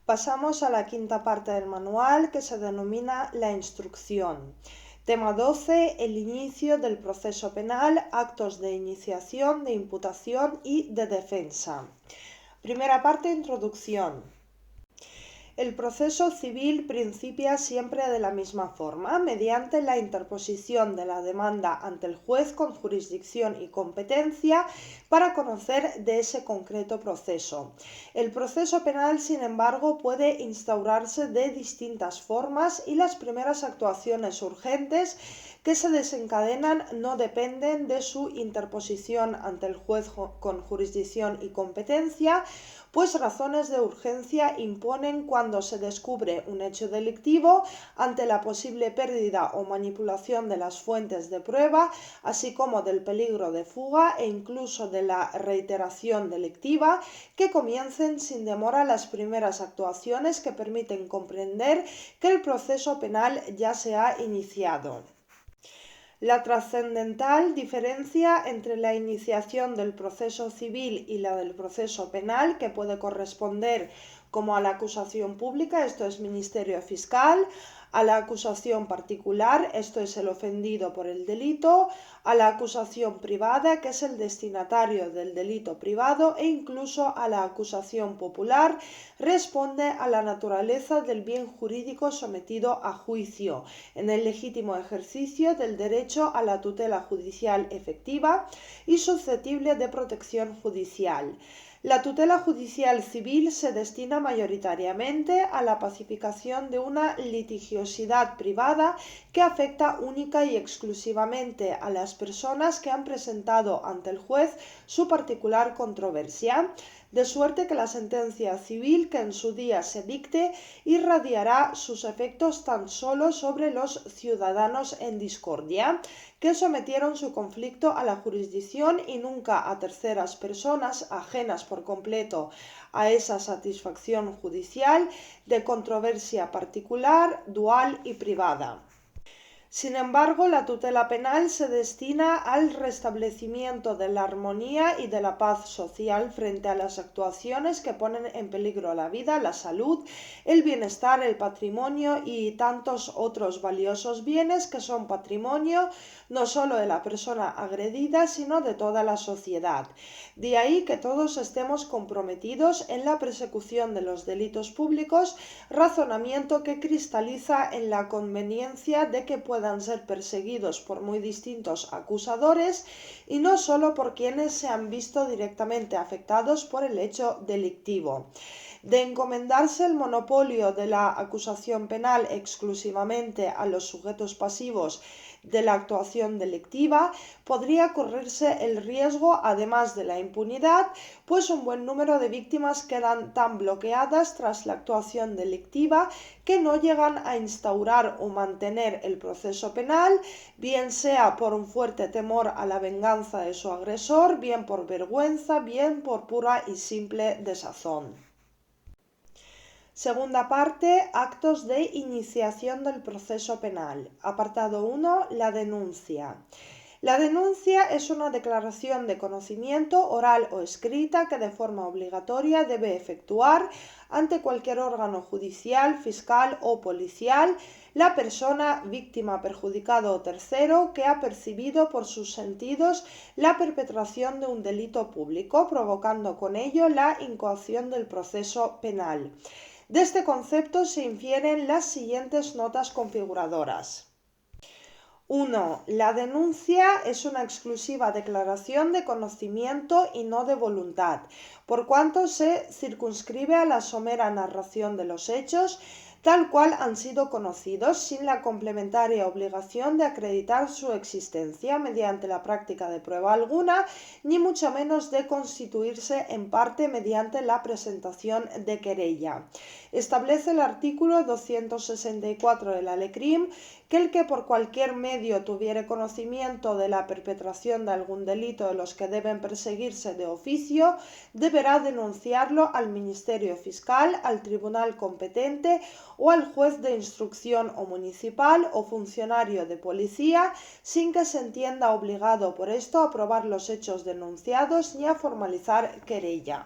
Pasamos a la quinta parte del manual, que se denomina la instrucción. Tema 12. El inicio del proceso penal, actos de iniciación, de imputación y de defensa. Primera parte, introducción. El proceso civil principia siempre de la misma forma, mediante la interposición de la demanda ante el juez con jurisdicción y competencia para conocer de ese concreto proceso. El proceso penal, sin embargo, puede instaurarse de distintas formas y las primeras actuaciones urgentes que se desencadenan no dependen de su interposición ante el juez con jurisdicción y competencia, pues razones de urgencia imponen cuando se descubre un hecho delictivo ante la posible pérdida o manipulación de las fuentes de prueba, así como del peligro de fuga e incluso de la reiteración delictiva, que comiencen sin demora las primeras actuaciones que permiten comprender que el proceso penal ya se ha iniciado. La trascendental diferencia entre la iniciación del proceso civil y la del proceso penal, que puede corresponder como a la acusación pública, esto es Ministerio Fiscal, a la acusación particular, esto es el ofendido por el delito, a la acusación privada, que es el destinatario del delito privado, e incluso a la acusación popular, responde a la naturaleza del bien jurídico sometido a juicio, en el legítimo ejercicio del derecho a la tutela judicial efectiva y susceptible de protección judicial. La tutela judicial civil se destina mayoritariamente a la pacificación de una litigiosidad privada que afecta única y exclusivamente a las personas que han presentado ante el juez su particular controversia, de suerte que la sentencia civil que en su día se dicte irradiará sus efectos tan solo sobre los ciudadanos en discordia, que sometieron su conflicto a la jurisdicción y nunca a terceras personas ajenas por completo a esa satisfacción judicial de controversia particular, dual y privada. Sin embargo, la tutela penal se destina al restablecimiento de la armonía y de la paz social frente a las actuaciones que ponen en peligro la vida, la salud, el bienestar, el patrimonio y tantos otros valiosos bienes que son patrimonio no solo de la persona agredida, sino de toda la sociedad. De ahí que todos estemos comprometidos en la persecución de los delitos públicos, razonamiento que cristaliza en la conveniencia de que puedan ser perseguidos por muy distintos acusadores y no solo por quienes se han visto directamente afectados por el hecho delictivo. De encomendarse el monopolio de la acusación penal exclusivamente a los sujetos pasivos de la actuación delictiva, podría correrse el riesgo, además de la impunidad, pues un buen número de víctimas quedan tan bloqueadas tras la actuación delictiva que no llegan a instaurar o mantener el proceso penal, bien sea por un fuerte temor a la venganza de su agresor, bien por vergüenza, bien por pura y simple desazón. Segunda parte, actos de iniciación del proceso penal. Apartado 1, la denuncia. La denuncia es una declaración de conocimiento oral o escrita que de forma obligatoria debe efectuar ante cualquier órgano judicial, fiscal o policial la persona víctima, perjudicado o tercero que ha percibido por sus sentidos la perpetración de un delito público, provocando con ello la incoación del proceso penal. De este concepto se infieren las siguientes notas configuradoras. 1. La denuncia es una exclusiva declaración de conocimiento y no de voluntad, por cuanto se circunscribe a la somera narración de los hechos tal cual han sido conocidos, sin la complementaria obligación de acreditar su existencia mediante la práctica de prueba alguna, ni mucho menos de constituirse en parte mediante la presentación de querella. Establece el artículo 264 de la LECRIM que el que por cualquier medio tuviere conocimiento de la perpetración de algún delito de los que deben perseguirse de oficio, deberá denunciarlo al Ministerio Fiscal, al tribunal competente o al juez de instrucción o municipal o funcionario de policía, sin que se entienda obligado por esto a probar los hechos denunciados ni a formalizar querella.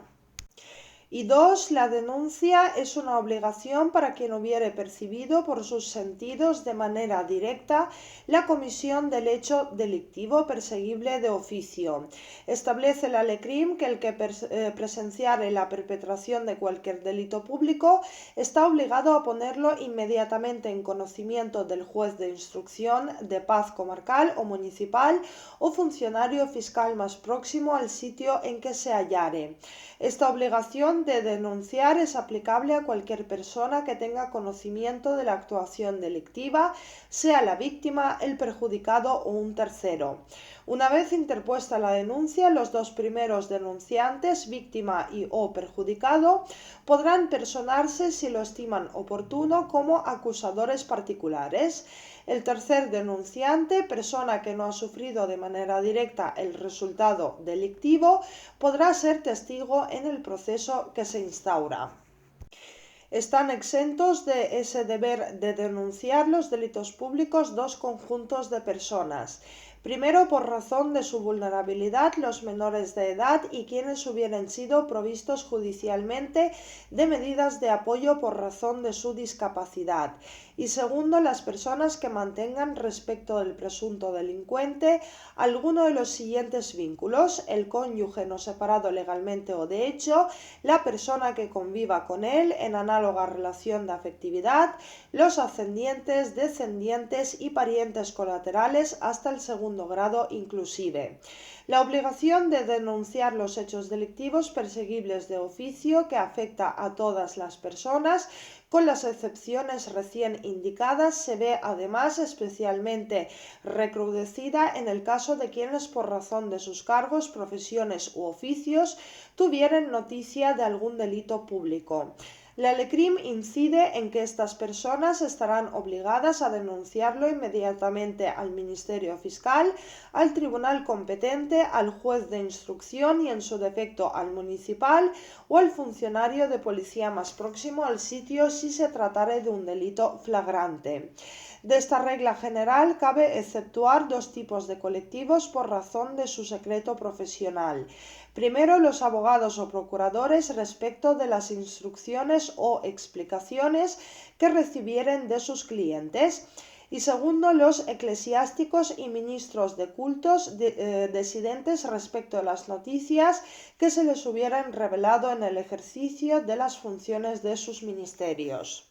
Y dos, la denuncia es una obligación para quien hubiere percibido por sus sentidos de manera directa la comisión del hecho delictivo perseguible de oficio. Establece la LECRIM que el que presenciare la perpetración de cualquier delito público está obligado a ponerlo inmediatamente en conocimiento del juez de instrucción de paz comarcal o municipal o funcionario fiscal más próximo al sitio en que se hallare. Esta obligación de denunciar es aplicable a cualquier persona que tenga conocimiento de la actuación delictiva, sea la víctima, el perjudicado o un tercero. Una vez interpuesta la denuncia, los dos primeros denunciantes, víctima y o perjudicado, podrán personarse si lo estiman oportuno como acusadores particulares. El tercer denunciante, persona que no ha sufrido de manera directa el resultado delictivo, podrá ser testigo en el proceso que se instaura. Están exentos de ese deber de denunciar los delitos públicos dos conjuntos de personas. Primero, por razón de su vulnerabilidad, los menores de edad y quienes hubieran sido provistos judicialmente de medidas de apoyo por razón de su discapacidad. Y segundo, las personas que mantengan respecto del presunto delincuente alguno de los siguientes vínculos: el cónyuge no separado legalmente o de hecho, la persona que conviva con él en análoga relación de afectividad, los ascendientes, descendientes y parientes colaterales hasta el segundo grado inclusive. La obligación de denunciar los hechos delictivos perseguibles de oficio que afecta a todas las personas, con las excepciones recién indicadas, se ve además especialmente recrudecida en el caso de quienes por razón de sus cargos, profesiones u oficios tuvieran noticia de algún delito público. La LECRIM incide en que estas personas estarán obligadas a denunciarlo inmediatamente al Ministerio Fiscal, al tribunal competente, al juez de instrucción y en su defecto al municipal o al funcionario de policía más próximo al sitio si se tratare de un delito flagrante. De esta regla general cabe exceptuar dos tipos de colectivos por razón de su secreto profesional. Primero, los abogados o procuradores respecto de las instrucciones o explicaciones que recibieren de sus clientes. Y segundo, los eclesiásticos y ministros de cultos disidentes respecto de las noticias que se les hubieran revelado en el ejercicio de las funciones de sus ministerios.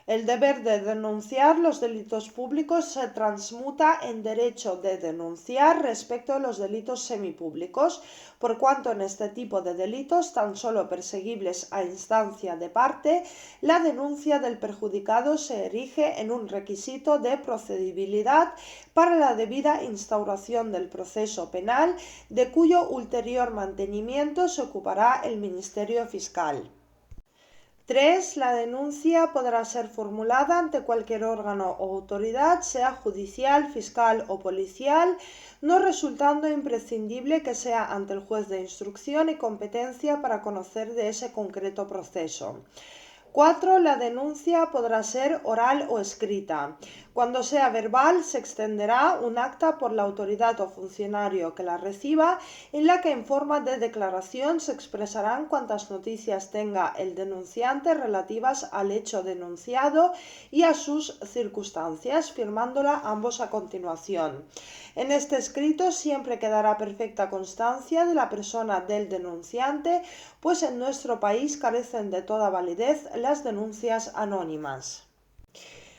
El deber de denunciar los delitos públicos se transmuta en derecho de denunciar respecto a los delitos semipúblicos, por cuanto en este tipo de delitos, tan solo perseguibles a instancia de parte, la denuncia del perjudicado se erige en un requisito de procedibilidad para la debida instauración del proceso penal, de cuyo ulterior mantenimiento se ocupará el Ministerio Fiscal. 3. La denuncia podrá ser formulada ante cualquier órgano o autoridad, sea judicial, fiscal o policial, no resultando imprescindible que sea ante el juez de instrucción y competencia para conocer de ese concreto proceso. 4. La denuncia podrá ser oral o escrita. Cuando sea verbal, se extenderá un acta por la autoridad o funcionario que la reciba, en la que en forma de declaración se expresarán cuantas noticias tenga el denunciante relativas al hecho denunciado y a sus circunstancias, firmándola ambos a continuación. En este escrito siempre quedará perfecta constancia de la persona del denunciante, pues en nuestro país carecen de toda validez las denuncias anónimas.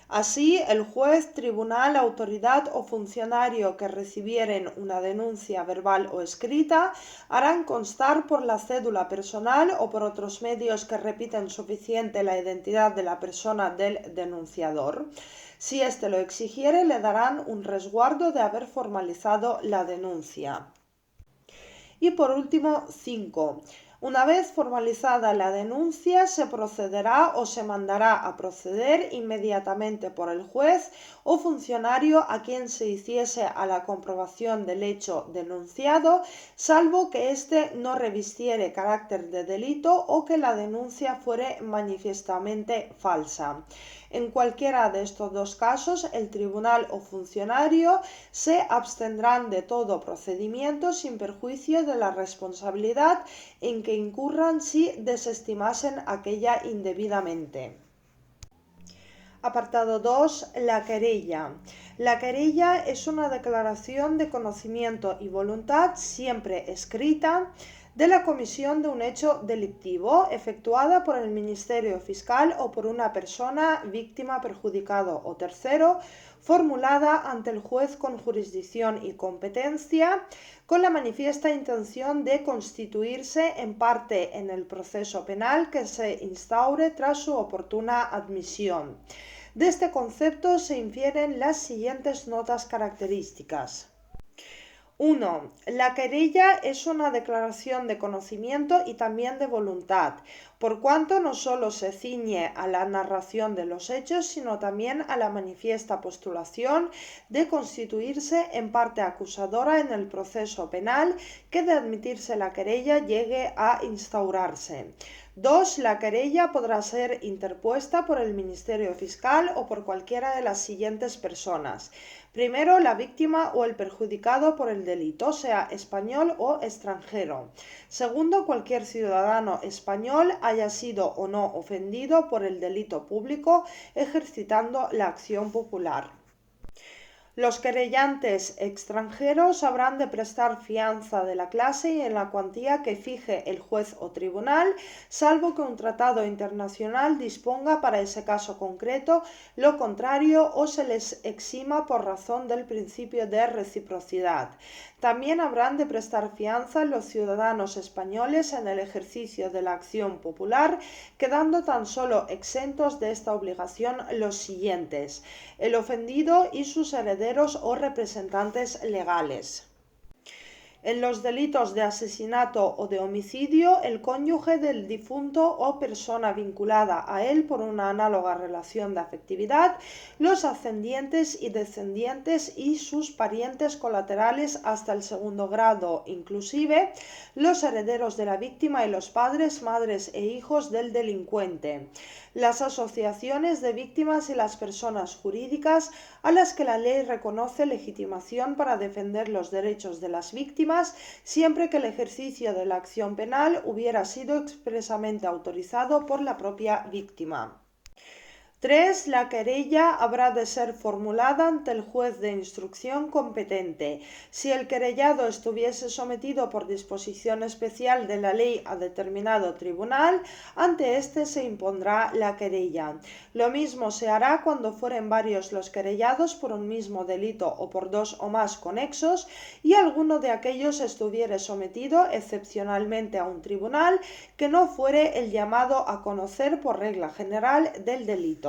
Así, el juez, tribunal, autoridad o funcionario que recibieren una denuncia verbal o escrita harán constar por la cédula personal o por otros medios que repiten suficiente la identidad de la persona del denunciador. Si éste lo exigiere, le darán un resguardo de haber formalizado la denuncia. Y por último, 5. Una vez formalizada la denuncia, se procederá o se mandará a proceder inmediatamente por el juez o funcionario a quien se hiciese a la comprobación del hecho denunciado, salvo que éste no revistiere carácter de delito o que la denuncia fuere manifiestamente falsa. En cualquiera de estos dos casos, el tribunal o funcionario se abstendrán de todo procedimiento sin perjuicio de la responsabilidad en que incurran si desestimasen aquella indebidamente. Apartado 2. La querella. La querella es una declaración de conocimiento y voluntad, siempre escrita, de la comisión de un hecho delictivo efectuada por el Ministerio Fiscal o por una persona, víctima, perjudicado o tercero, formulada ante el juez con jurisdicción y competencia, con la manifiesta intención de constituirse en parte en el proceso penal que se instaure tras su oportuna admisión. De este concepto se infieren las siguientes notas características. 1. La querella es una declaración de conocimiento y también de voluntad, por cuanto no solo se ciñe a la narración de los hechos, sino también a la manifiesta postulación de constituirse en parte acusadora en el proceso penal que, de admitirse la querella, llegue a instaurarse. 2. La querella podrá ser interpuesta por el Ministerio Fiscal o por cualquiera de las siguientes personas. Primero, la víctima o el perjudicado por el delito, sea español o extranjero. Segundo, cualquier ciudadano español haya sido o no ofendido por el delito público ejercitando la acción popular. Los querellantes extranjeros habrán de prestar fianza de la clase y en la cuantía que fije el juez o tribunal, salvo que un tratado internacional disponga para ese caso concreto lo contrario o se les exima por razón del principio de reciprocidad. También habrán de prestar fianza los ciudadanos españoles en el ejercicio de la acción popular, quedando tan solo exentos de esta obligación los siguientes: el ofendido y sus herederos o representantes legales. En los delitos de asesinato o de homicidio, el cónyuge del difunto o persona vinculada a él por una análoga relación de afectividad, los ascendientes y descendientes y sus parientes colaterales hasta el segundo grado, inclusive los herederos de la víctima y los padres, madres e hijos del delincuente. Las asociaciones de víctimas y las personas jurídicas a las que la ley reconoce legitimación para defender los derechos de las víctimas, siempre que el ejercicio de la acción penal hubiera sido expresamente autorizado por la propia víctima. 3. La querella habrá de ser formulada ante el juez de instrucción competente. Si el querellado estuviese sometido por disposición especial de la ley a determinado tribunal, ante éste se impondrá la querella. Lo mismo se hará cuando fueren varios los querellados por un mismo delito o por dos o más conexos y alguno de aquellos estuviere sometido excepcionalmente a un tribunal que no fuere el llamado a conocer por regla general del delito.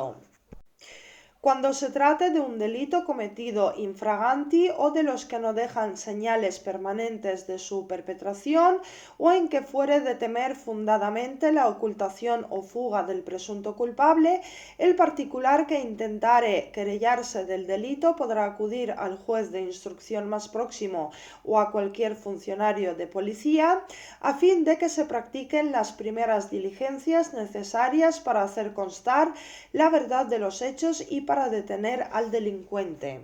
Cuando se trate de un delito cometido infraganti o de los que no dejan señales permanentes de su perpetración, o en que fuere de temer fundadamente la ocultación o fuga del presunto culpable, el particular que intentare querellarse del delito podrá acudir al juez de instrucción más próximo o a cualquier funcionario de policía, a fin de que se practiquen las primeras diligencias necesarias para hacer constar la verdad de los hechos y para detener al delincuente.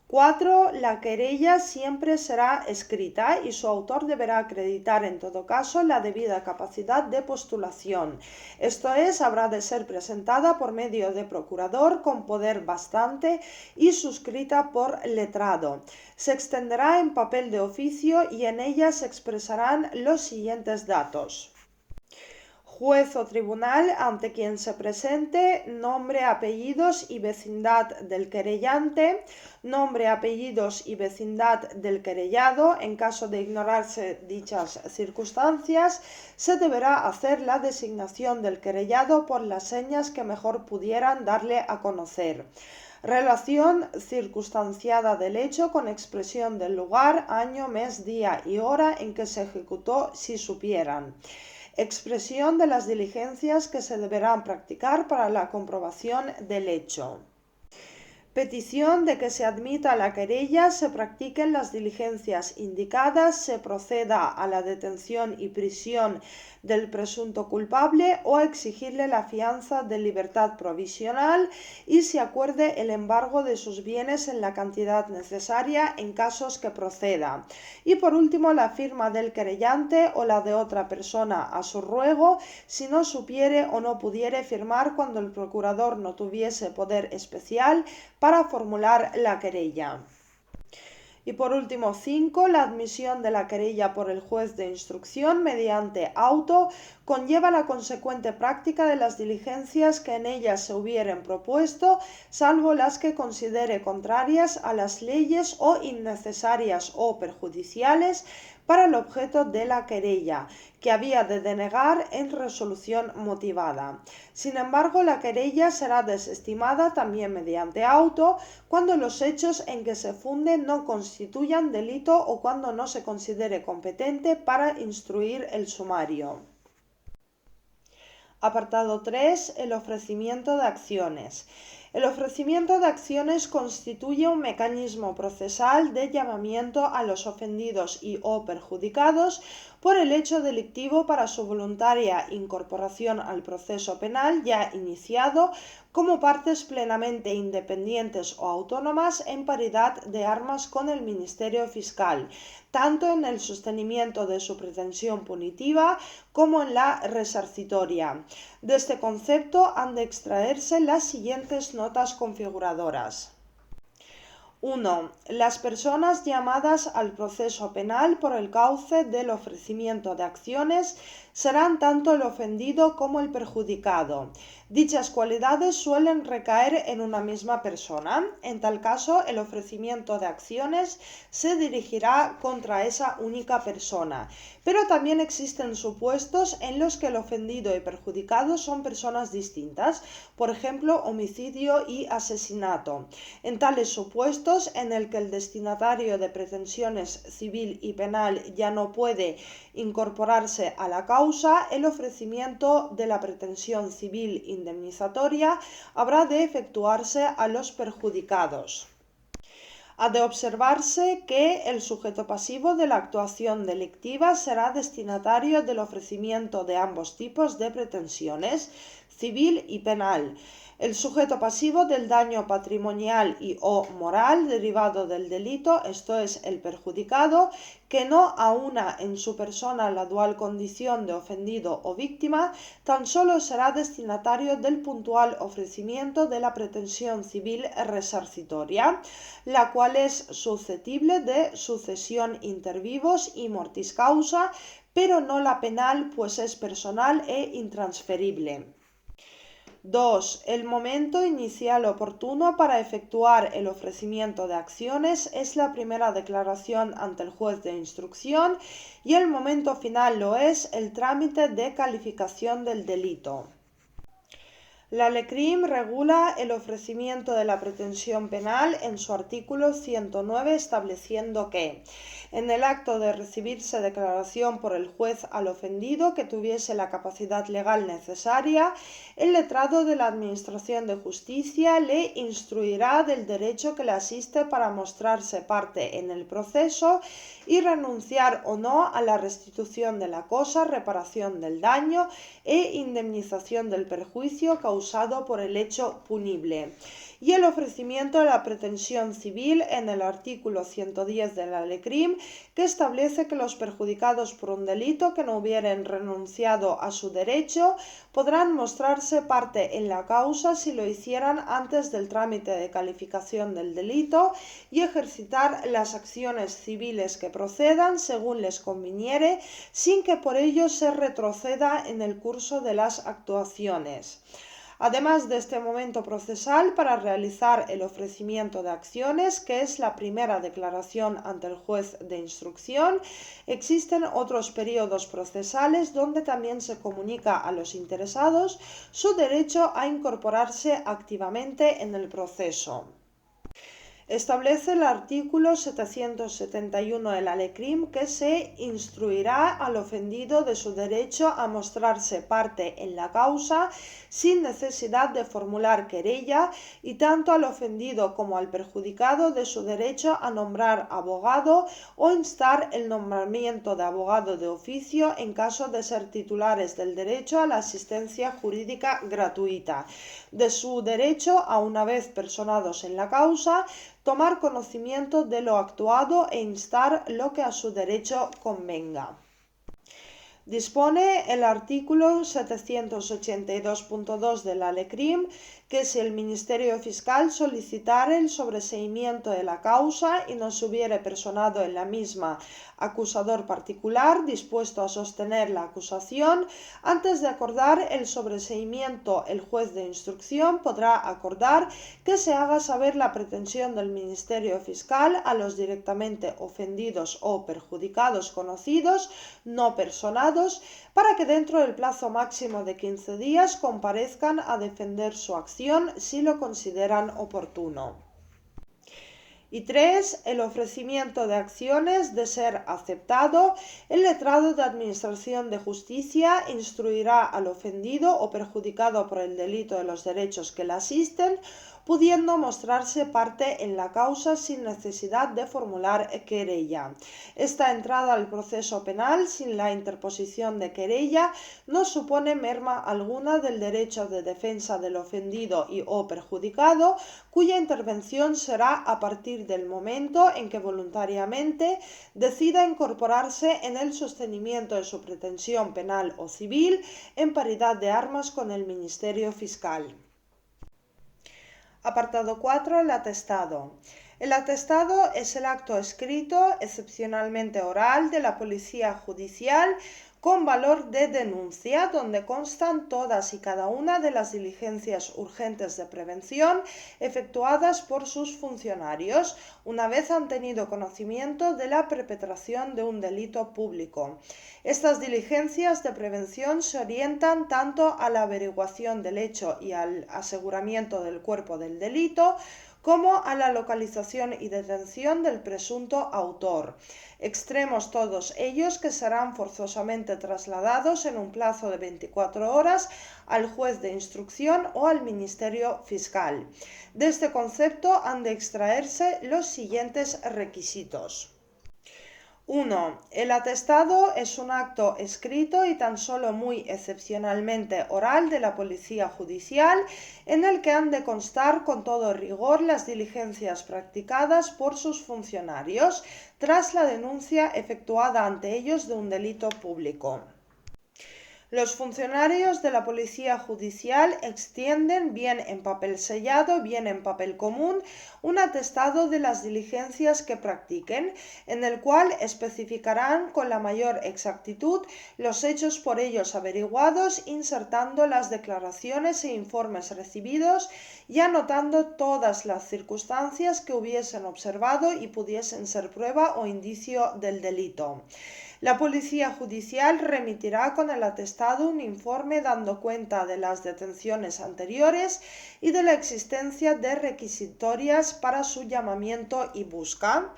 4. La querella siempre será escrita y su autor deberá acreditar en todo caso la debida capacidad de postulación. Esto es, habrá de ser presentada por medio de procurador con poder bastante y suscrita por letrado. Se extenderá en papel de oficio y en ella se expresarán los siguientes datos: juez o tribunal ante quien se presente, nombre, apellidos y vecindad del querellante, nombre, apellidos y vecindad del querellado. En caso de ignorarse dichas circunstancias, se deberá hacer la designación del querellado por las señas que mejor pudieran darle a conocer. Relación circunstanciada del hecho con expresión del lugar, año, mes, día y hora en que se ejecutó si supieran. Expresión de las diligencias que se deberán practicar para la comprobación del hecho. Petición de que se admita la querella, se practiquen las diligencias indicadas, se proceda a la detención y prisión del presunto culpable o exigirle la fianza de libertad provisional y se acuerde el embargo de sus bienes en la cantidad necesaria en casos que proceda. Y por último, la firma del querellante o la de otra persona a su ruego, si no supiere o no pudiere firmar cuando el procurador no tuviese poder especial para formular la querella. Y por último, 5. La admisión de la querella por el juez de instrucción mediante auto conlleva la consecuente práctica de las diligencias que en ella se hubieren propuesto, salvo las que considere contrarias a las leyes o innecesarias o perjudiciales para el objeto de la querella, que había de denegar en resolución motivada. Sin embargo, la querella será desestimada también mediante auto cuando los hechos en que se funde no constituyan delito o cuando no se considere competente para instruir el sumario. Apartado 3. El ofrecimiento de acciones. El ofrecimiento de acciones constituye un mecanismo procesal de llamamiento a los ofendidos y o perjudicados por el hecho delictivo para su voluntaria incorporación al proceso penal ya iniciado como partes plenamente independientes o autónomas en paridad de armas con el Ministerio Fiscal, tanto en el sostenimiento de su pretensión punitiva como en la resarcitoria. De este concepto han de extraerse las siguientes notas configuradoras. 1. Las personas llamadas al proceso penal por el cauce del ofrecimiento de acciones serán tanto el ofendido como el perjudicado. Dichas cualidades suelen recaer en una misma persona. En tal caso, el ofrecimiento de acciones se dirigirá contra esa única persona. Pero también existen supuestos en los que el ofendido y perjudicado son personas distintas, por ejemplo, homicidio y asesinato. En tales supuestos, en el que el destinatario de pretensiones civil y penal ya no puede incorporarse a la causa, el ofrecimiento de la pretensión civil indemnizatoria habrá de efectuarse a los perjudicados. Ha de observarse que el sujeto pasivo de la actuación delictiva será destinatario del ofrecimiento de ambos tipos de pretensiones, civil y penal. El sujeto pasivo del daño patrimonial y o moral derivado del delito, esto es, el perjudicado, que no aúna en su persona la dual condición de ofendido o víctima, tan solo será destinatario del puntual ofrecimiento de la pretensión civil resarcitoria, la cual es susceptible de sucesión inter vivos y mortis causa, pero no la penal, pues es personal e intransferible. 2. El momento inicial oportuno para efectuar el ofrecimiento de acciones es la primera declaración ante el juez de instrucción y el momento final lo es el trámite de calificación del delito. La LECRIM regula el ofrecimiento de la pretensión penal en su artículo 109, estableciendo que en el acto de recibirse declaración por el juez al ofendido que tuviese la capacidad legal necesaria, el letrado de la Administración de Justicia le instruirá del derecho que le asiste para mostrarse parte en el proceso y renunciar o no a la restitución de la cosa, reparación del daño e indemnización del perjuicio causado por el hecho punible. Y el ofrecimiento de la pretensión civil en el artículo 110 de la LECRIM, que establece que los perjudicados por un delito que no hubieren renunciado a su derecho podrán mostrarse parte en la causa si lo hicieran antes del trámite de calificación del delito y ejercitar las acciones civiles que procedan según les conviniere, sin que por ello se retroceda en el curso de las actuaciones. Además de este momento procesal para realizar el ofrecimiento de acciones, que es la primera declaración ante el juez de instrucción, existen otros periodos procesales donde también se comunica a los interesados su derecho a incorporarse activamente en el proceso. Establece el artículo 771 de la LECRIM que se instruirá al ofendido de su derecho a mostrarse parte en la causa sin necesidad de formular querella y tanto al ofendido como al perjudicado de su derecho a nombrar abogado o instar el nombramiento de abogado de oficio en caso de ser titulares del derecho a la asistencia jurídica gratuita, de su derecho a, una vez personados en la causa, tomar conocimiento de lo actuado e instar lo que a su derecho convenga. Dispone el artículo 782.2 de la LECRIM que si el Ministerio Fiscal solicitare el sobreseimiento de la causa y no se hubiere personado en la misma acusador particular dispuesto a sostener la acusación, antes de acordar el sobreseimiento el juez de instrucción podrá acordar que se haga saber la pretensión del Ministerio Fiscal a los directamente ofendidos o perjudicados conocidos, no personados, para que dentro del plazo máximo de 15 días comparezcan a defender su acción si lo consideran oportuno. Y 3. El ofrecimiento de acciones de ser aceptado, el letrado de Administración de Justicia instruirá al ofendido o perjudicado por el delito de los derechos que le asisten, pudiendo mostrarse parte en la causa sin necesidad de formular querella. Esta entrada al proceso penal sin la interposición de querella no supone merma alguna del derecho de defensa del ofendido y o perjudicado, cuya intervención será a partir del momento en que voluntariamente decida incorporarse en el sostenimiento de su pretensión penal o civil en paridad de armas con el Ministerio Fiscal. Apartado 4. El atestado. El atestado es el acto escrito, excepcionalmente oral, de la Policía Judicial con valor de denuncia, donde constan todas y cada una de las diligencias urgentes de prevención efectuadas por sus funcionarios, una vez han tenido conocimiento de la perpetración de un delito público. Estas diligencias de prevención se orientan tanto a la averiguación del hecho y al aseguramiento del cuerpo del delito, como a la localización y detención del presunto autor, extremos todos ellos que serán forzosamente trasladados en un plazo de 24 horas al juez de instrucción o al Ministerio Fiscal. De este concepto han de extraerse los siguientes requisitos. 1. El atestado es un acto escrito y tan solo muy excepcionalmente oral de la Policía Judicial en el que han de constar con todo rigor las diligencias practicadas por sus funcionarios tras la denuncia efectuada ante ellos de un delito público. Los funcionarios de la Policía Judicial extienden, bien en papel sellado, bien en papel común, un atestado de las diligencias que practiquen, en el cual especificarán con la mayor exactitud los hechos por ellos averiguados, insertando las declaraciones e informes recibidos y anotando todas las circunstancias que hubiesen observado y pudiesen ser prueba o indicio del delito. La Policía Judicial remitirá con el atestado un informe dando cuenta de las detenciones anteriores y de la existencia de requisitorias para su llamamiento y busca,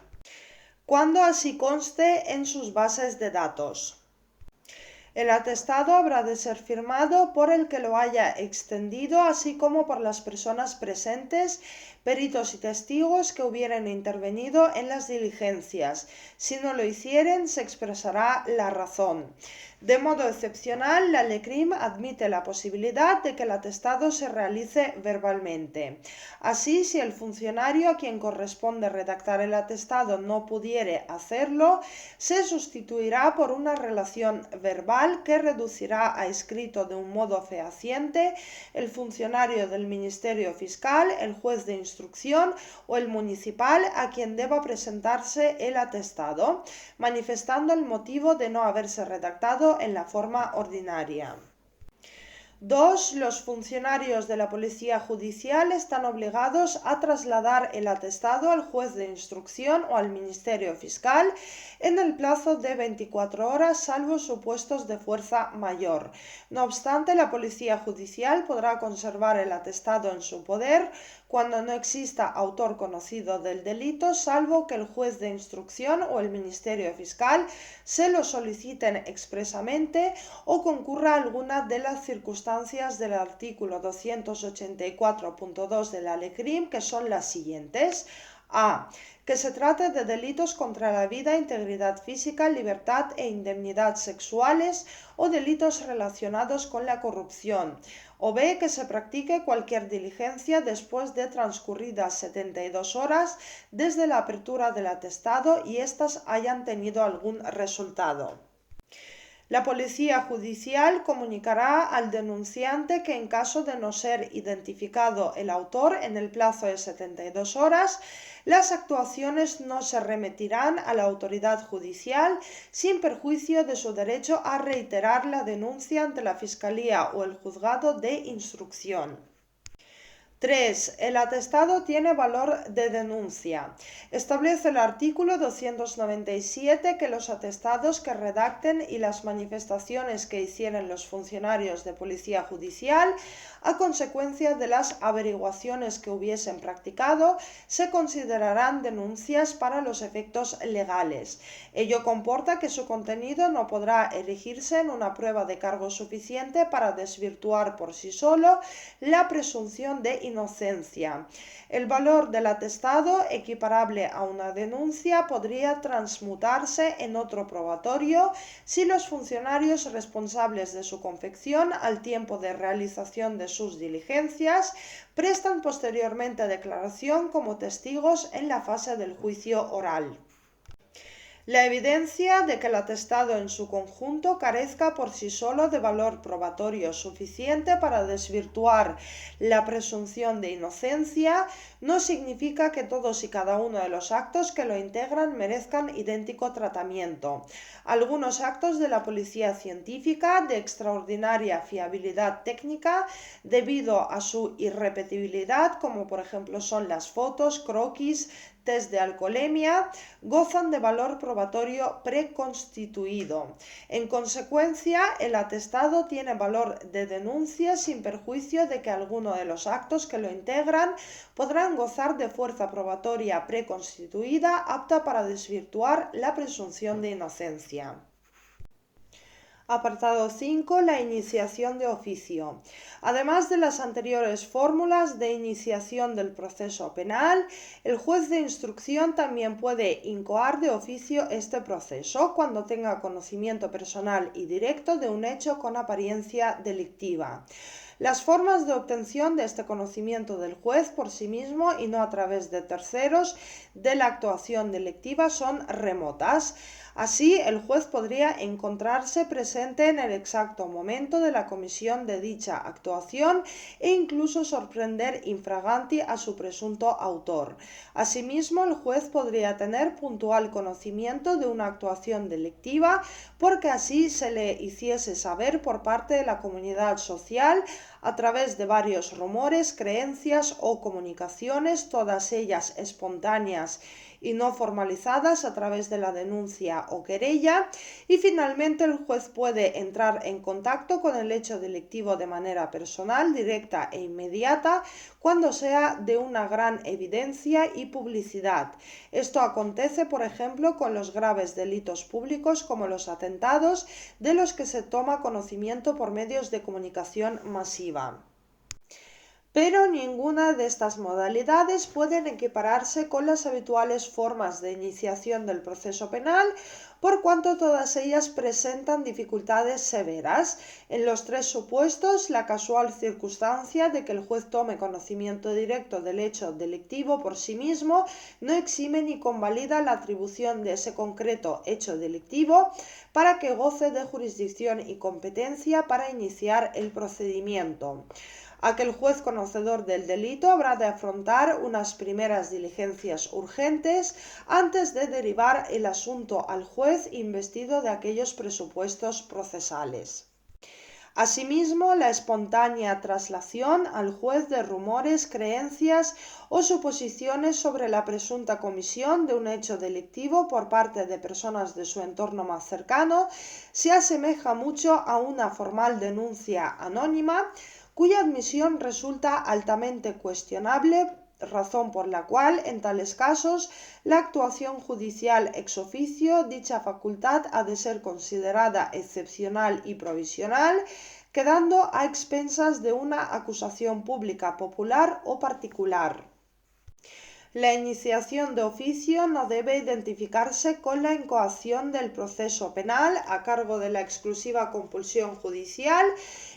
cuando así conste en sus bases de datos. El atestado habrá de ser firmado por el que lo haya extendido, así como por las personas presentes, peritos y testigos que hubieren intervenido en las diligencias. Si no lo hicieren, se expresará la razón. De modo excepcional, la LECRIM admite la posibilidad de que el atestado se realice verbalmente. Así, si el funcionario a quien corresponde redactar el atestado no pudiere hacerlo, se sustituirá por una relación verbal que reducirá a escrito de un modo fehaciente el funcionario del Ministerio Fiscal, el juez de instrucción o el municipal a quien deba presentarse el atestado, manifestando el motivo de no haberse redactado en la forma ordinaria. 2. Los funcionarios de la Policía Judicial están obligados a trasladar el atestado al juez de instrucción o al Ministerio Fiscal en el plazo de 24 horas, salvo supuestos de fuerza mayor. No obstante, la Policía Judicial podrá conservar el atestado en su poder cuando no exista autor conocido del delito, salvo que el juez de instrucción o el Ministerio Fiscal se lo soliciten expresamente o concurra alguna de las circunstancias del artículo 284.2 de la LECRIM, que son las siguientes. A. Que se trate de delitos contra la vida, integridad física, libertad e indemnidad sexuales o delitos relacionados con la corrupción. O B. Que se practique cualquier diligencia después de transcurridas 72 horas desde la apertura del atestado y éstas hayan tenido algún resultado. La Policía Judicial comunicará al denunciante que en caso de no ser identificado el autor en el plazo de 72 horas, las actuaciones no se remitirán a la autoridad judicial sin perjuicio de su derecho a reiterar la denuncia ante la Fiscalía o el Juzgado de Instrucción. 3. El atestado tiene valor de denuncia. Establece el artículo 297 que los atestados que redacten y las manifestaciones que hicieren los funcionarios de Policía Judicial a consecuencia de las averiguaciones que hubiesen practicado se considerarán denuncias para los efectos legales. Ello comporta que su contenido no podrá erigirse en una prueba de cargo suficiente para desvirtuar por sí solo la presunción de inocencia. El valor del atestado, equiparable a una denuncia, podría transmutarse en otro probatorio si los funcionarios responsables de su confección al tiempo de realización de sus diligencias prestan posteriormente declaración como testigos en la fase del juicio oral. La evidencia de que el atestado en su conjunto carezca por sí solo de valor probatorio suficiente para desvirtuar la presunción de inocencia no significa que todos y cada uno de los actos que lo integran merezcan idéntico tratamiento. Algunos actos de la policía científica de extraordinaria fiabilidad técnica debido a su irrepetibilidad, como por ejemplo son las fotos, croquis, test de alcoholemia, gozan de valor probatorio preconstituido. En consecuencia, el atestado tiene valor de denuncia sin perjuicio de que alguno de los actos que lo integran podrán gozar de fuerza probatoria preconstituida apta para desvirtuar la presunción de inocencia. Apartado 5. La iniciación de oficio. Además de las anteriores fórmulas de iniciación del proceso penal, el juez de instrucción también puede incoar de oficio este proceso cuando tenga conocimiento personal y directo de un hecho con apariencia delictiva. Las formas de obtención de este conocimiento del juez por sí mismo y no a través de terceros de la actuación delictiva son remotas. Así, el juez podría encontrarse presente en el exacto momento de la comisión de dicha actuación e incluso sorprender infraganti a su presunto autor. Asimismo, el juez podría tener puntual conocimiento de una actuación delictiva porque así se le hiciese saber por parte de la comunidad social a través de varios rumores, creencias o comunicaciones, todas ellas espontáneas y no formalizadas a través de la denuncia o querella, y finalmente el juez puede entrar en contacto con el hecho delictivo de manera personal, directa e inmediata cuando sea de una gran evidencia y publicidad. Esto acontece, por ejemplo, con los graves delitos públicos como los atentados, de los que se toma conocimiento por medios de comunicación masiva. Pero ninguna de estas modalidades pueden equipararse con las habituales formas de iniciación del proceso penal, por cuanto todas ellas presentan dificultades severas. En los tres supuestos, la casual circunstancia de que el juez tome conocimiento directo del hecho delictivo por sí mismo no exime ni convalida la atribución de ese concreto hecho delictivo para que goce de jurisdicción y competencia para iniciar el procedimiento. Aquel juez conocedor del delito habrá de afrontar unas primeras diligencias urgentes antes de derivar el asunto al juez investido de aquellos presupuestos procesales. Asimismo, la espontánea traslación al juez de rumores, creencias o suposiciones sobre la presunta comisión de un hecho delictivo por parte de personas de su entorno más cercano se asemeja mucho a una formal denuncia anónima cuya admisión resulta altamente cuestionable, razón por la cual, en tales casos, la actuación judicial ex oficio, dicha facultad ha de ser considerada excepcional y provisional, quedando a expensas de una acusación pública popular o particular. La iniciación de oficio no debe identificarse con la incoación del proceso penal a cargo de la exclusiva compulsión judicial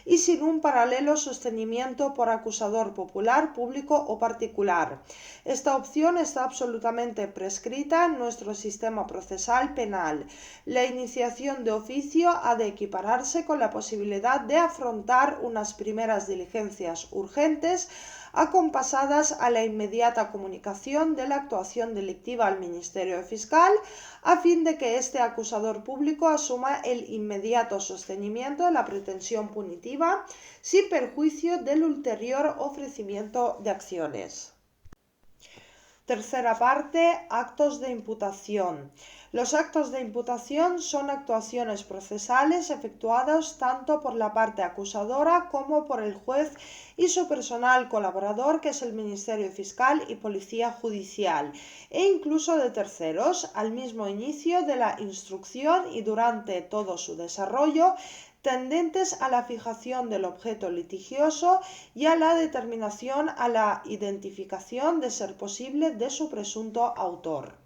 y sin un paralelo sostenimiento por acusador popular, público o particular. Esta opción está absolutamente prescrita en nuestro sistema procesal penal. La iniciación de oficio ha de equipararse con la posibilidad de afrontar unas primeras diligencias urgentes acompasadas a la inmediata comunicación de la actuación delictiva al Ministerio Fiscal, a fin de que este acusador público asuma el inmediato sostenimiento de la pretensión punitiva sin perjuicio del ulterior ofrecimiento de acciones. Tercera parte, actos de imputación. Los actos de imputación son actuaciones procesales efectuadas tanto por la parte acusadora como por el juez y su personal colaborador, que es el Ministerio Fiscal y Policía Judicial, e incluso de terceros, al mismo inicio de la instrucción y durante todo su desarrollo, tendentes a la fijación del objeto litigioso y a la determinación a la identificación, de ser posible, de su presunto autor.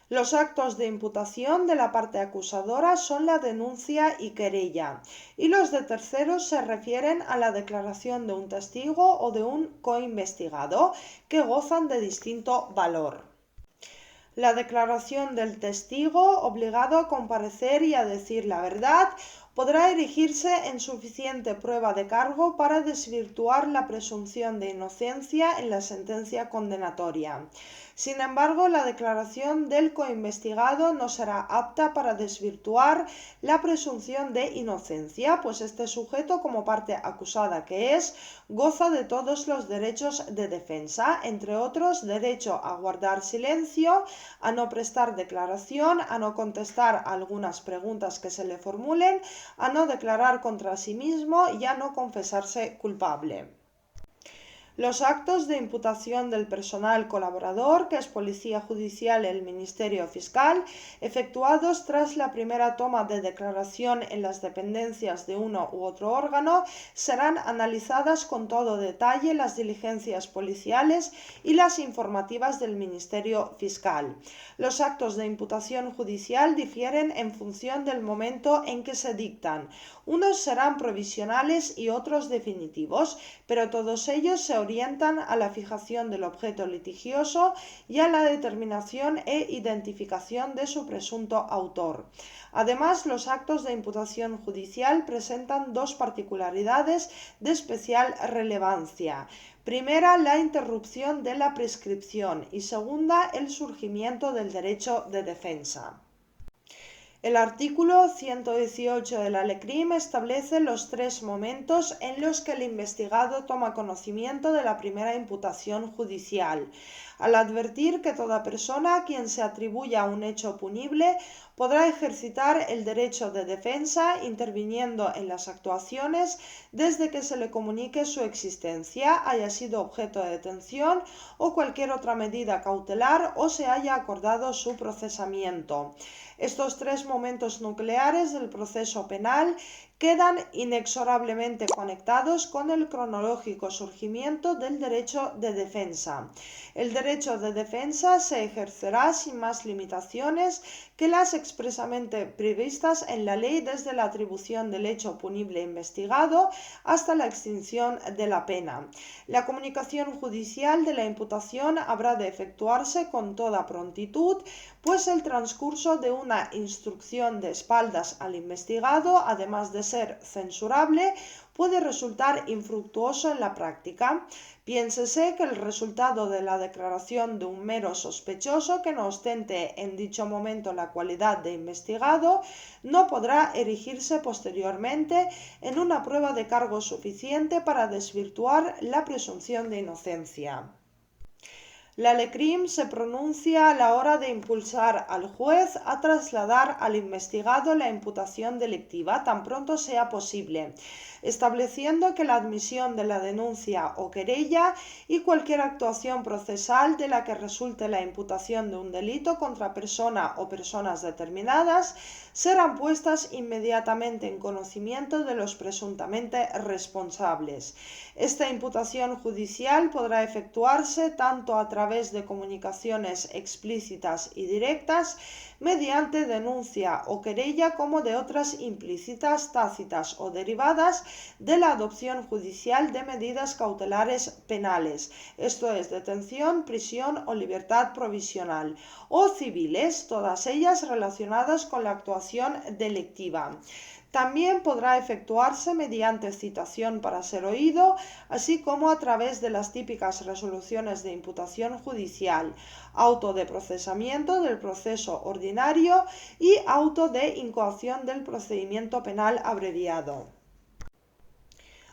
Los actos de imputación de la parte acusadora son la denuncia y querella, y los de terceros se refieren a la declaración de un testigo o de un coinvestigado, que gozan de distinto valor. La declaración del testigo, obligado a comparecer y a decir la verdad, podrá erigirse en suficiente prueba de cargo para desvirtuar la presunción de inocencia en la sentencia condenatoria. Sin embargo, la declaración del coinvestigado no será apta para desvirtuar la presunción de inocencia, pues este sujeto, como parte acusada que es, goza de todos los derechos de defensa, entre otros derecho a guardar silencio, a no prestar declaración, a no contestar algunas preguntas que se le formulen, a no declarar contra sí mismo y a no confesarse culpable. Los actos de imputación del personal colaborador, que es Policía Judicial y el Ministerio Fiscal, efectuados tras la primera toma de declaración en las dependencias de uno u otro órgano, serán analizadas con todo detalle las diligencias policiales y las informativas del Ministerio Fiscal. Los actos de imputación judicial difieren en función del momento en que se dictan. Unos serán provisionales y otros definitivos, pero todos ellos se orientan a la fijación del objeto litigioso y a la determinación e identificación de su presunto autor. Además, los actos de imputación judicial presentan dos particularidades de especial relevancia. Primera, la interrupción de la prescripción y segunda, el surgimiento del derecho de defensa. El artículo 118 de la LECRIM establece los tres momentos en los que el investigado toma conocimiento de la primera imputación judicial, al advertir que toda persona a quien se atribuya un hecho punible podrá ejercitar el derecho de defensa interviniendo en las actuaciones desde que se le comunique su existencia, haya sido objeto de detención o cualquier otra medida cautelar o se haya acordado su procesamiento. Estos tres momentos nucleares del proceso penal quedan inexorablemente conectados con el cronológico surgimiento del derecho de defensa. El derecho de defensa se ejercerá sin más limitaciones que las expresamente previstas en la ley, desde la atribución del hecho punible investigado hasta la extinción de la pena. La comunicación judicial de la imputación habrá de efectuarse con toda prontitud, pues el transcurso de una instrucción de espaldas al investigado, además de ser censurable, puede resultar infructuoso en la práctica. Piénsese que el resultado de la declaración de un mero sospechoso que no ostente en dicho momento la cualidad de investigado no podrá erigirse posteriormente en una prueba de cargo suficiente para desvirtuar la presunción de inocencia. La LECRIM se pronuncia a la hora de impulsar al juez a trasladar al investigado la imputación delictiva tan pronto sea posible, estableciendo que la admisión de la denuncia o querella y cualquier actuación procesal de la que resulte la imputación de un delito contra persona o personas determinadas serán puestas inmediatamente en conocimiento de los presuntamente responsables. Esta imputación judicial podrá efectuarse tanto a través de comunicaciones explícitas y directas, mediante denuncia o querella, como de otras implícitas, tácitas o derivadas de la adopción judicial de medidas cautelares penales, esto es, detención, prisión o libertad provisional, o civiles, todas ellas relacionadas con la actuación delictiva. También podrá efectuarse mediante citación para ser oído, así como a través de las típicas resoluciones de imputación judicial, auto de procesamiento del proceso ordinario y auto de incoación del procedimiento penal abreviado.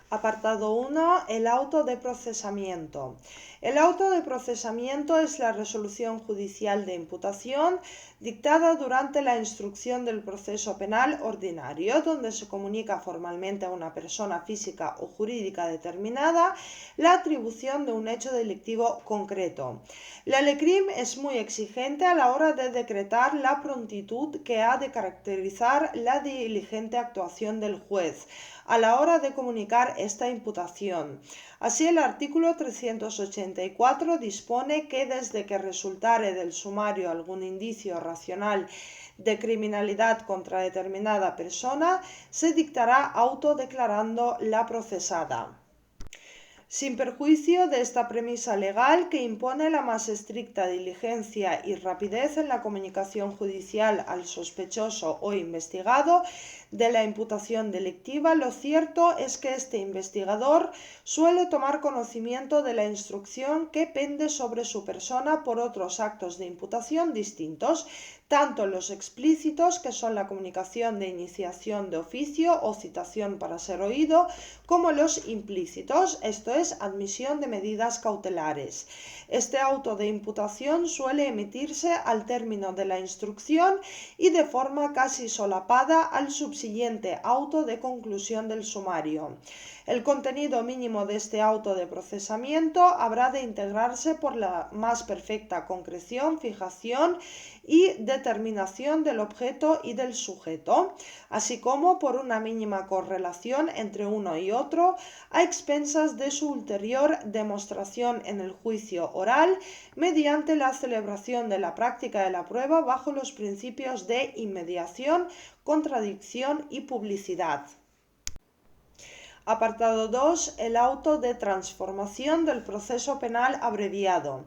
Apartado 1. El auto de procesamiento. El auto de procesamiento es la resolución judicial de imputación dictada durante la instrucción del proceso penal ordinario, donde se comunica formalmente a una persona física o jurídica determinada la atribución de un hecho delictivo concreto. La LECRIM es muy exigente a la hora de decretar la prontitud que ha de caracterizar la diligente actuación del juez a la hora de comunicar esta imputación. Así, el artículo 384 dispone que desde que resultare del sumario algún indicio racional de criminalidad contra determinada persona, se dictará auto declarando la procesada. Sin perjuicio de esta premisa legal que impone la más estricta diligencia y rapidez en la comunicación judicial al sospechoso o investigado de la imputación delictiva, lo cierto es que este investigador suele tomar conocimiento de la instrucción que pende sobre su persona por otros actos de imputación distintos, tanto los explícitos, que son la comunicación de iniciación de oficio o citación para ser oído, como los implícitos, esto es, admisión de medidas cautelares. Este auto de imputación suele emitirse al término de la instrucción y de forma casi solapada al subsiguiente auto de conclusión del sumario. El contenido mínimo de este auto de procesamiento habrá de integrarse por la más perfecta concreción, fijación y determinación del objeto y del sujeto, así como por una mínima correlación entre uno y otro, a expensas de su ulterior demostración en el juicio oral, mediante la celebración de la práctica de la prueba bajo los principios de inmediación, contradicción y publicidad. Apartado 2. El auto de transformación del proceso penal abreviado.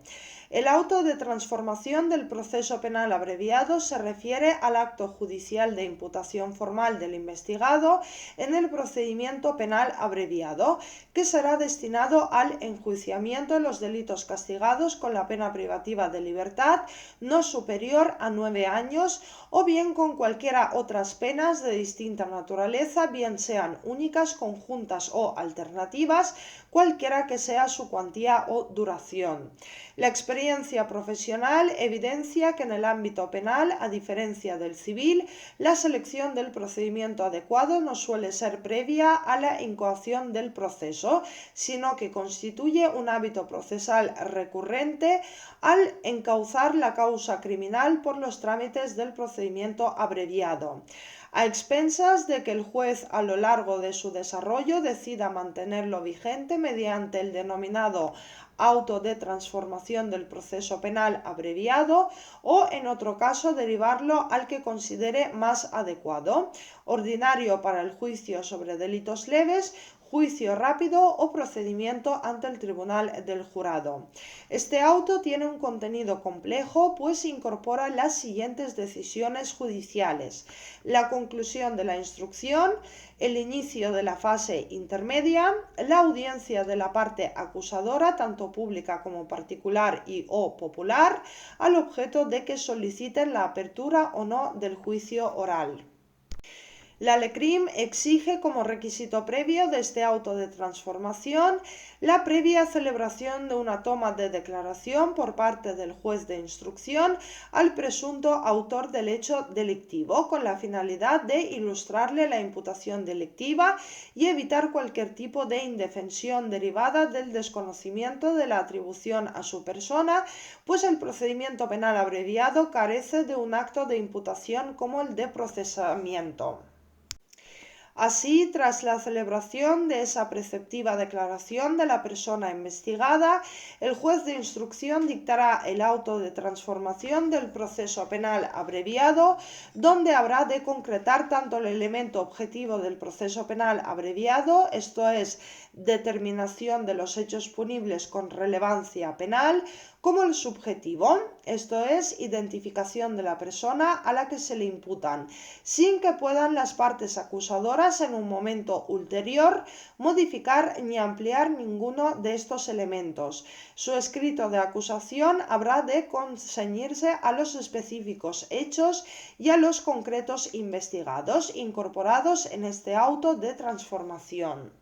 El auto de transformación del proceso penal abreviado se refiere al acto judicial de imputación formal del investigado en el procedimiento penal abreviado, que será destinado al enjuiciamiento de los delitos castigados con la pena privativa de libertad no superior a 9 años o bien con cualquiera otras penas de distinta naturaleza, bien sean únicas, conjuntas o alternativas, cualquiera que sea su cuantía o duración. La experiencia profesional evidencia que en el ámbito penal, a diferencia del civil, la selección del procedimiento adecuado no suele ser previa a la incoación del proceso, sino que constituye un hábito procesal recurrente al encauzar la causa criminal por los trámites del procedimiento abreviado, a expensas de que el juez a lo largo de su desarrollo decida mantenerlo vigente mediante el denominado auto de transformación del proceso penal abreviado o, en otro caso, derivarlo al que considere más adecuado, ordinario para el juicio sobre delitos leves, juicio rápido o procedimiento ante el tribunal del jurado. Este auto tiene un contenido complejo, pues incorpora las siguientes decisiones judiciales: la conclusión de la instrucción, el inicio de la fase intermedia, la audiencia de la parte acusadora, tanto pública como particular o popular, al objeto de que soliciten la apertura o no del juicio oral. La LECRIM exige como requisito previo de este auto de transformación la previa celebración de una toma de declaración por parte del juez de instrucción al presunto autor del hecho delictivo, con la finalidad de ilustrarle la imputación delictiva y evitar cualquier tipo de indefensión derivada del desconocimiento de la atribución a su persona, pues el procedimiento penal abreviado carece de un acto de imputación como el de procesamiento. Así, tras la celebración de esa preceptiva declaración de la persona investigada, el juez de instrucción dictará el auto de transformación del proceso penal abreviado, donde habrá de concretar tanto el elemento objetivo del proceso penal abreviado, esto es, determinación de los hechos punibles con relevancia penal, como el subjetivo, esto es, identificación de la persona a la que se le imputan, sin que puedan las partes acusadoras en un momento ulterior modificar ni ampliar ninguno de estos elementos. Su escrito de acusación habrá de conceñirse a los específicos hechos y a los concretos investigados, incorporados en este auto de transformación.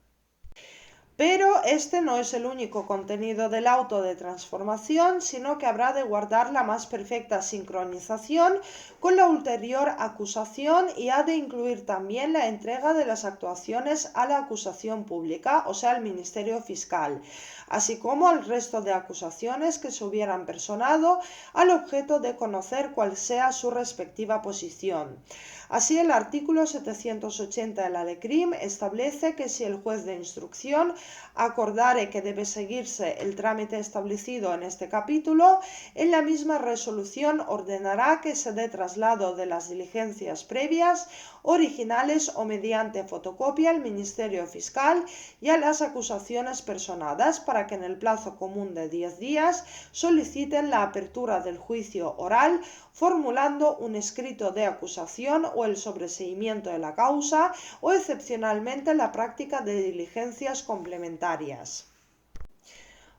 Pero este no es el único contenido del auto de transformación, sino que habrá de guardar la más perfecta sincronización con la ulterior acusación y ha de incluir también la entrega de las actuaciones a la acusación pública, o sea, al Ministerio Fiscal, así como al resto de acusaciones que se hubieran personado al objeto de conocer cuál sea su respectiva posición. Así, el artículo 780 de la LECRIM establece que si el juez de instrucción acordare que debe seguirse el trámite establecido en este capítulo, en la misma resolución ordenará que se dé traslado de las diligencias previas, originales o mediante fotocopia al Ministerio Fiscal y a las acusaciones personadas, para que en el plazo común de 10 días soliciten la apertura del juicio oral, formulando un escrito de acusación o el sobreseimiento de la causa, o excepcionalmente la práctica de diligencias complementarias.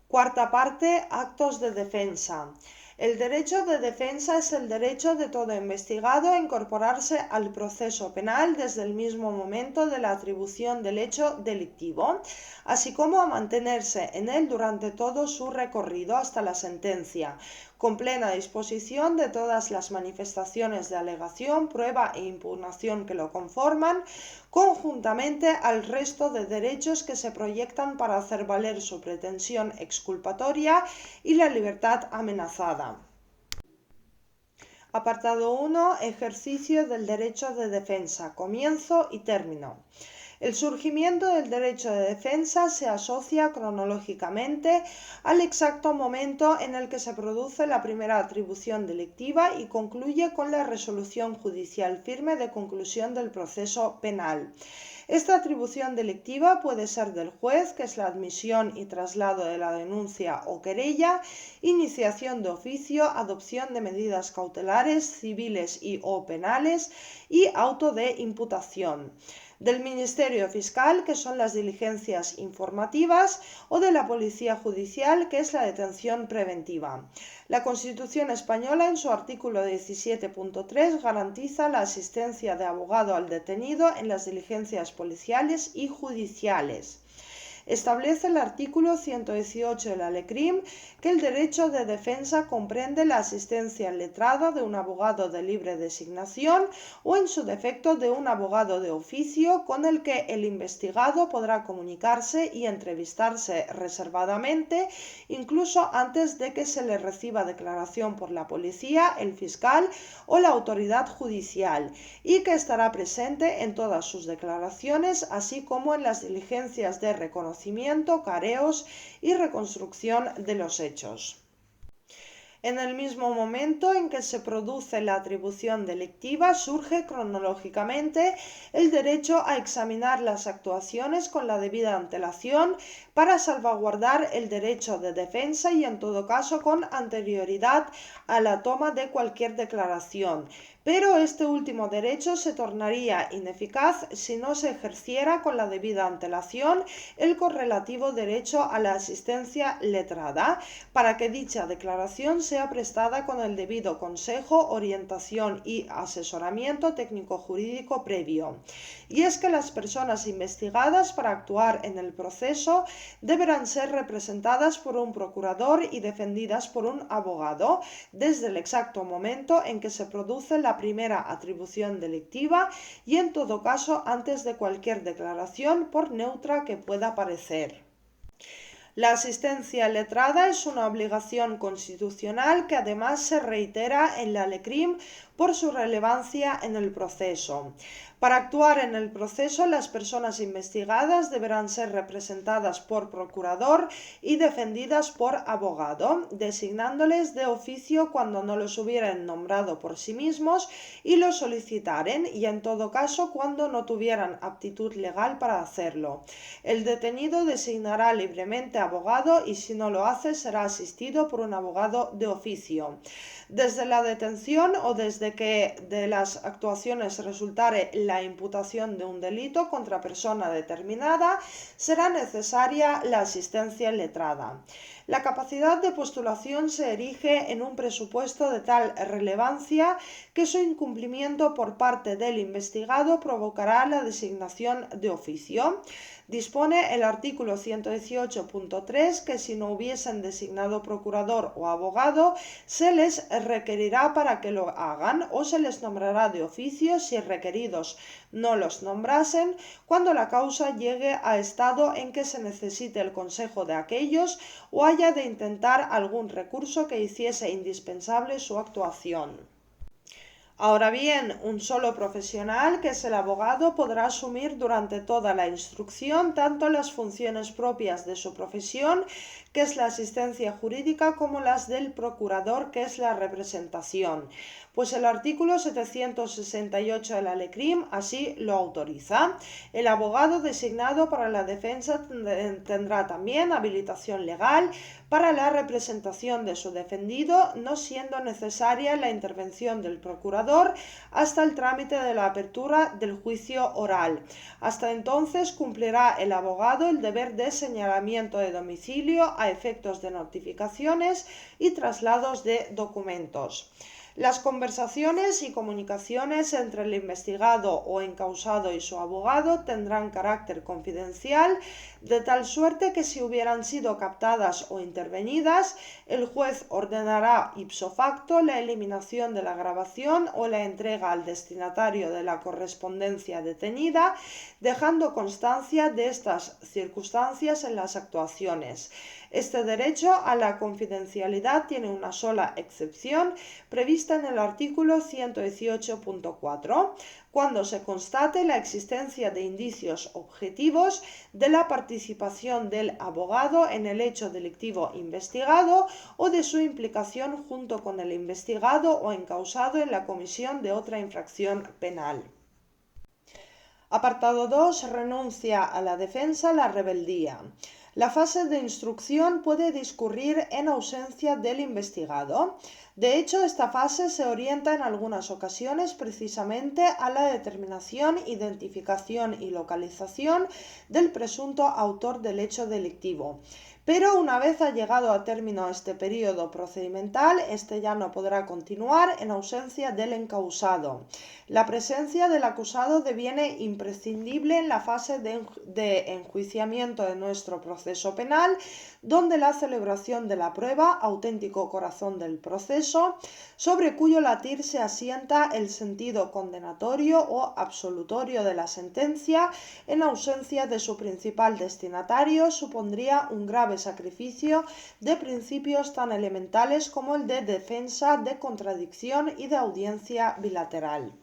Cuarta parte: actos de defensa. El derecho de defensa es el derecho de todo investigado a incorporarse al proceso penal desde el mismo momento de la atribución del hecho delictivo, así como a mantenerse en él durante todo su recorrido hasta la sentencia, con plena disposición de todas las manifestaciones de alegación, prueba e impugnación que lo conforman, conjuntamente al resto de derechos que se proyectan para hacer valer su pretensión exculpatoria y la libertad amenazada. Apartado 1. Ejercicio del derecho de defensa. Comienzo y término. El surgimiento del derecho de defensa se asocia cronológicamente al exacto momento en el que se produce la primera atribución delictiva y concluye con la resolución judicial firme de conclusión del proceso penal. Esta atribución delictiva puede ser del juez, que es la admisión y traslado de la denuncia o querella, iniciación de oficio, adopción de medidas cautelares, civiles o penales, y auto de imputación. Del Ministerio Fiscal, que son las diligencias informativas, o de la Policía Judicial, que es la detención preventiva. La Constitución española, en su artículo 17.3, garantiza la asistencia de abogado al detenido en las diligencias policiales y judiciales. Establece el artículo 118 de la LECRIM que el derecho de defensa comprende la asistencia letrada de un abogado de libre designación o, en su defecto, de un abogado de oficio con el que el investigado podrá comunicarse y entrevistarse reservadamente, incluso antes de que se le reciba declaración por la policía, el fiscal o la autoridad judicial, y que estará presente en todas sus declaraciones, así como en las diligencias de reconocimiento, careos y reconstrucción de los hechos. En el mismo momento en que se produce la atribución delictiva, surge cronológicamente el derecho a examinar las actuaciones con la debida antelación para salvaguardar el derecho de defensa y en todo caso con anterioridad a la toma de cualquier declaración. Pero este último derecho se tornaría ineficaz si no se ejerciera con la debida antelación el correlativo derecho a la asistencia letrada, para que dicha declaración sea prestada con el debido consejo, orientación y asesoramiento técnico-jurídico previo. Y es que las personas investigadas para actuar en el proceso deberán ser representadas por un procurador y defendidas por un abogado desde el exacto momento en que se produce la primera atribución delictiva y en todo caso antes de cualquier declaración, por neutra que pueda parecer. La asistencia letrada es una obligación constitucional que además se reitera en la LECRIM por su relevancia en el proceso. Para actuar en el proceso, las personas investigadas deberán ser representadas por procurador y defendidas por abogado, designándoles de oficio cuando no los hubieran nombrado por sí mismos y lo solicitaren, y en todo caso cuando no tuvieran aptitud legal para hacerlo. El detenido designará libremente abogado y si no lo hace será asistido por un abogado de oficio. Desde la detención o desde que de las actuaciones resultare la imputación de un delito contra persona determinada, será necesaria la asistencia letrada. La capacidad de postulación se erige en un presupuesto de tal relevancia que su incumplimiento por parte del investigado provocará la designación de oficio. Dispone el artículo 118.3 que si no hubiesen designado procurador o abogado, se les requerirá para que lo hagan o se les nombrará de oficio si requeridos no los nombrasen, cuando la causa llegue a estado en que se necesite el consejo de aquellos o haya de intentar algún recurso que hiciese indispensable su actuación. Ahora bien, un solo profesional, que es el abogado, podrá asumir durante toda la instrucción tanto las funciones propias de su profesión, que es la asistencia jurídica, como las del procurador, que es la representación, pues el artículo 768 de la LECRIM así lo autoriza. El abogado designado para la defensa tendrá también habilitación legal para la representación de su defendido, no siendo necesaria la intervención del procurador hasta el trámite de la apertura del juicio oral. Hasta entonces cumplirá el abogado el deber de señalamiento de domicilio a efectos de notificaciones y traslados de documentos. Las conversaciones y comunicaciones entre el investigado o encausado y su abogado tendrán carácter confidencial, de tal suerte que si hubieran sido captadas o intervenidas, el juez ordenará ipso facto la eliminación de la grabación o la entrega al destinatario de la correspondencia detenida, dejando constancia de estas circunstancias en las actuaciones. Este derecho a la confidencialidad tiene una sola excepción, prevista en el artículo 118.4, cuando se constate la existencia de indicios objetivos de la participación del abogado en el hecho delictivo investigado o de su implicación junto con el investigado o encausado en la comisión de otra infracción penal. Apartado 2. Renuncia a la defensa, la rebeldía. La fase de instrucción puede discurrir en ausencia del investigado. De hecho, esta fase se orienta en algunas ocasiones precisamente a la determinación, identificación y localización del presunto autor del hecho delictivo. Pero una vez ha llegado a término este periodo procedimental, este ya no podrá continuar en ausencia del encausado. La presencia del acusado deviene imprescindible en la fase de enjuiciamiento de nuestro proceso penal, donde la celebración de la prueba, auténtico corazón del proceso, sobre cuyo latir se asienta el sentido condenatorio o absolutorio de la sentencia, en ausencia de su principal destinatario, supondría un grave sacrificio de principios tan elementales como el de defensa, de contradicción y de audiencia bilateral.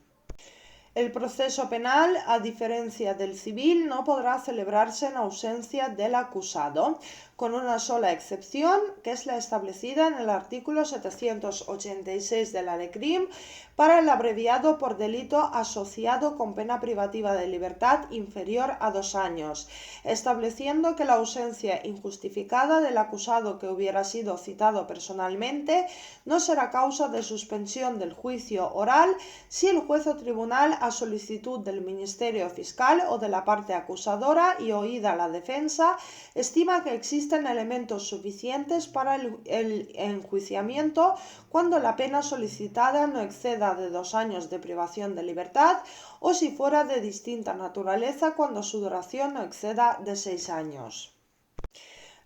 El proceso penal, a diferencia del civil, no podrá celebrarse en ausencia del acusado, con una sola excepción, que es la establecida en el artículo 786 de la LECRIM para el abreviado por delito asociado con pena privativa de libertad inferior a 2 años, estableciendo que la ausencia injustificada del acusado que hubiera sido citado personalmente no será causa de suspensión del juicio oral si el juez o tribunal, a solicitud del Ministerio Fiscal o de la parte acusadora y oída la defensa, estima que existen elementos suficientes para el enjuiciamiento cuando la pena solicitada no exceda de 2 años de privación de libertad o si fuera de distinta naturaleza cuando su duración no exceda de 6 años.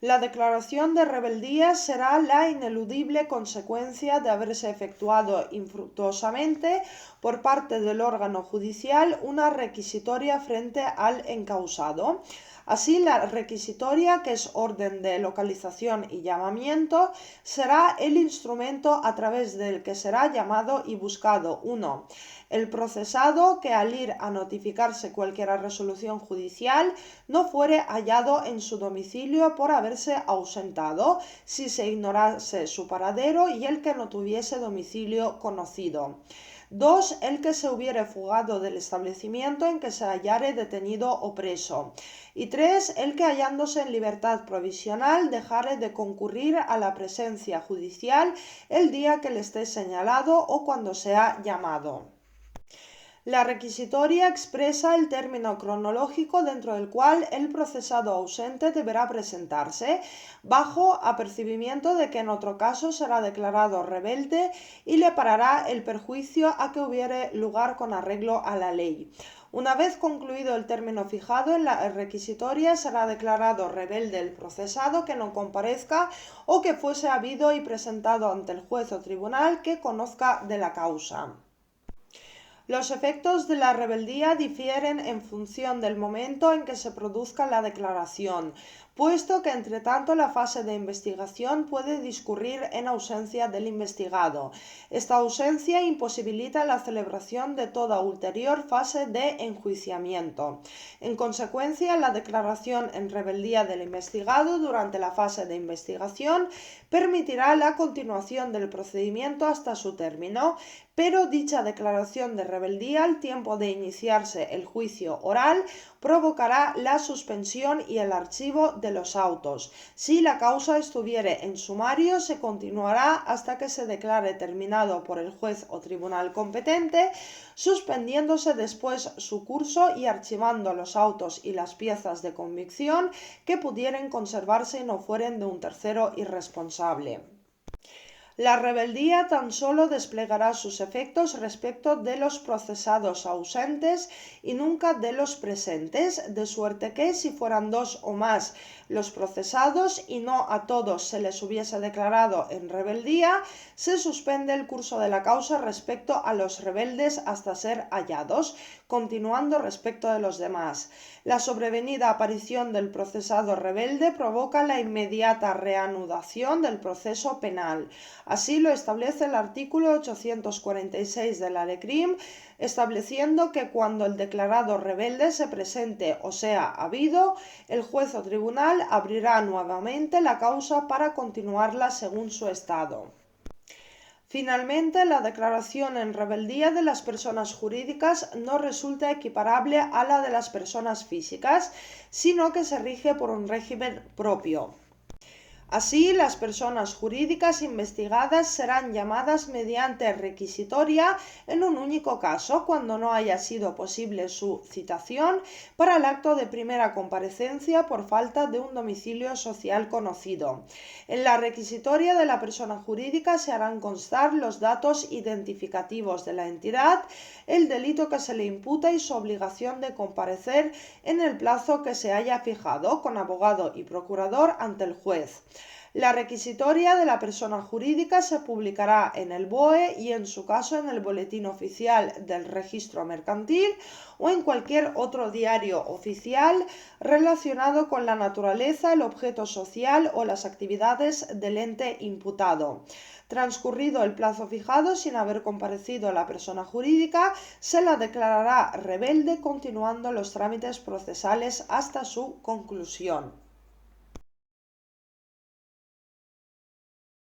La declaración de rebeldía será la ineludible consecuencia de haberse efectuado infructuosamente por parte del órgano judicial una requisitoria frente al encausado. Así, la requisitoria, que es orden de localización y llamamiento, será el instrumento a través del que será llamado y buscado 1. El procesado que al ir a notificarse cualquier resolución judicial no fuere hallado en su domicilio por haberse ausentado, si se ignorase su paradero y el que no tuviese domicilio conocido. 2. El que se hubiere fugado del establecimiento en que se hallare detenido o preso. Y 3. El que hallándose en libertad provisional dejare de concurrir a la presencia judicial el día que le esté señalado o cuando sea llamado. La requisitoria expresa el término cronológico dentro del cual el procesado ausente deberá presentarse, bajo apercibimiento de que en otro caso será declarado rebelde y le parará el perjuicio a que hubiere lugar con arreglo a la ley. Una vez concluido el término fijado en la requisitoria, será declarado rebelde el procesado que no comparezca o que fuese habido y presentado ante el juez o tribunal que conozca de la causa. Los efectos de la rebeldía difieren en función del momento en que se produzca la declaración, puesto que entre tanto la fase de investigación puede discurrir en ausencia del investigado. Esta ausencia imposibilita la celebración de toda ulterior fase de enjuiciamiento. En consecuencia, la declaración en rebeldía del investigado durante la fase de investigación permitirá la continuación del procedimiento hasta su término, pero dicha declaración de rebeldía al tiempo de iniciarse el juicio oral provocará la suspensión y el archivo de los autos. Si la causa estuviere en sumario, se continuará hasta que se declare terminado por el juez o tribunal competente, suspendiéndose después su curso y archivando los autos y las piezas de convicción que pudieran conservarse y no fueren de un tercero irresponsable. La rebeldía tan solo desplegará sus efectos respecto de los procesados ausentes y nunca de los presentes, de suerte que si fueran 2 o más los procesados y no a todos se les hubiese declarado en rebeldía, se suspende el curso de la causa respecto a los rebeldes hasta ser hallados, continuando respecto de los demás. La sobrevenida aparición del procesado rebelde provoca la inmediata reanudación del proceso penal. Así lo establece el artículo 846 de la LECRIM, estableciendo que cuando el declarado rebelde se presente o sea habido, el juez o tribunal abrirá nuevamente la causa para continuarla según su estado. Finalmente, la declaración en rebeldía de las personas jurídicas no resulta equiparable a la de las personas físicas, sino que se rige por un régimen propio. Así, las personas jurídicas investigadas serán llamadas mediante requisitoria en un único caso, cuando no haya sido posible su citación para el acto de primera comparecencia por falta de un domicilio social conocido. En la requisitoria de la persona jurídica se harán constar los datos identificativos de la entidad, el delito que se le imputa y su obligación de comparecer en el plazo que se haya fijado con abogado y procurador ante el juez. La requisitoria de la persona jurídica se publicará en el BOE y, en su caso, en el Boletín Oficial del Registro Mercantil o en cualquier otro diario oficial relacionado con la naturaleza, el objeto social o las actividades del ente imputado. Transcurrido el plazo fijado sin haber comparecido la persona jurídica, se la declarará rebelde, continuando los trámites procesales hasta su conclusión.